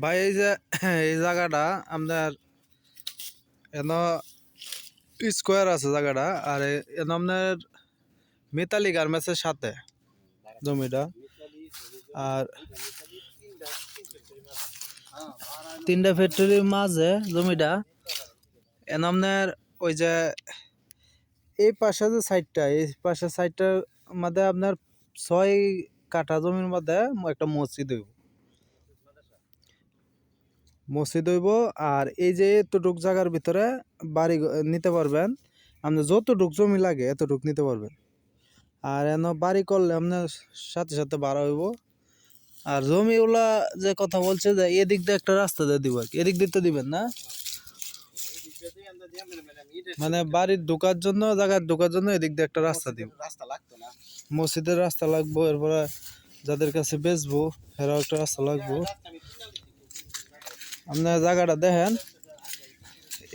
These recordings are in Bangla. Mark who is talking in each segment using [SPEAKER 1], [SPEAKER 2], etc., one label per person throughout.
[SPEAKER 1] ভাই এই যে এই জায়গাটা আপনার এন স্কোয়ার আছে জায়গাটা আর এন আপনার মিতালি গার্মেন্টসের সাথে জমিটা আর তিনটা ফ্যাক্টরির মাঝে জমিটা এন আপনার ওই যে এই পাশে যে সাইডটা এই পাশের সাইডটার মধ্যে আপনার 6 কাঠা জমির মধ্যে একটা মসজিদ হইব আর এই যে এতটুক জায়গার ভিতরে বাড়ি নিতে পারবেন আপনি যতটুক জমি লাগে এতটুক নিতে পারবেন আর এন বাড়ি করলে আপনার সাথে সাথে ভাড়া হইব আর জমিগুলা যে কথা বলছে যে এদিক দিয়ে একটা রাস্তা দিয়ে দিব আর কি এদিক দিয়ে তো দিবেন না মানে বাড়ির ঢোকার জন্য জায়গার ঢোকার জন্য এদিক দিয়ে একটা রাস্তা দিব মসজিদের রাস্তা লাগবো এরপরে যাদের কাছে বেচবো এরাও একটা রাস্তা লাগবো আপনার জায়গাটা দেখেন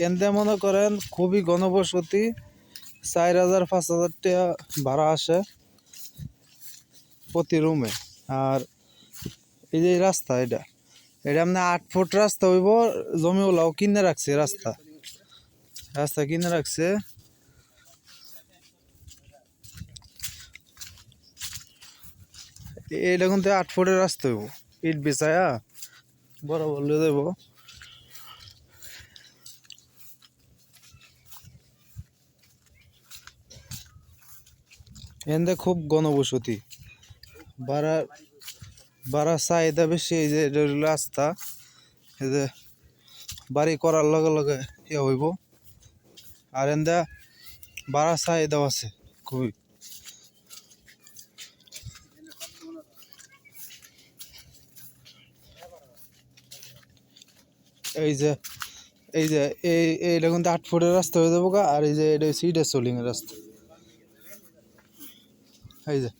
[SPEAKER 1] এনতে মনে করেন খুবই ঘনবসতি 4000-5000 টাকা ভাড়া আসে প্রতি রুমে আর এই যে রাস্তা এটা আপনার 8 ফুট রাস্তা হইব জমিগুলাও কিনে রাখছে রাস্তা কিনে রাখছে এইটা কিন্তু 8 ফুটের রাস্তা হইব ইট বিছায়া বরাবর লয়ে যাব এনতে খুব ঘনবসতি বাড়ার চাহিদা বেশি এই যে এটা হইল রাস্তা এই যে বাড়ি করার লগে লগে ইয়ে হইব আর এনতে বাড়ার চাহিদাও আছে খুবই এই যে এইটা কিন্তু 8 ফুটের রাস্তা হয়ে যাবো আর এই যে এটা সিডা সোলিং এর রাস্তা এই যে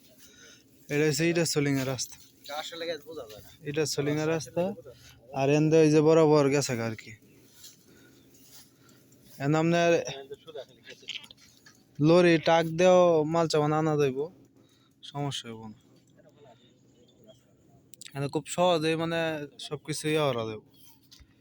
[SPEAKER 1] এটা সিডা সোলিং এর রাস্তা এটা সোলিং এর রাস্তা আর এনদে এই যে বরাবর গেছে আর কি এন আপনার লরি টাক দেও মাল চামান আনা যাইব সমস্যা হইব না খুব সহজে মানে সবকিছু ইয়ে করা যাবে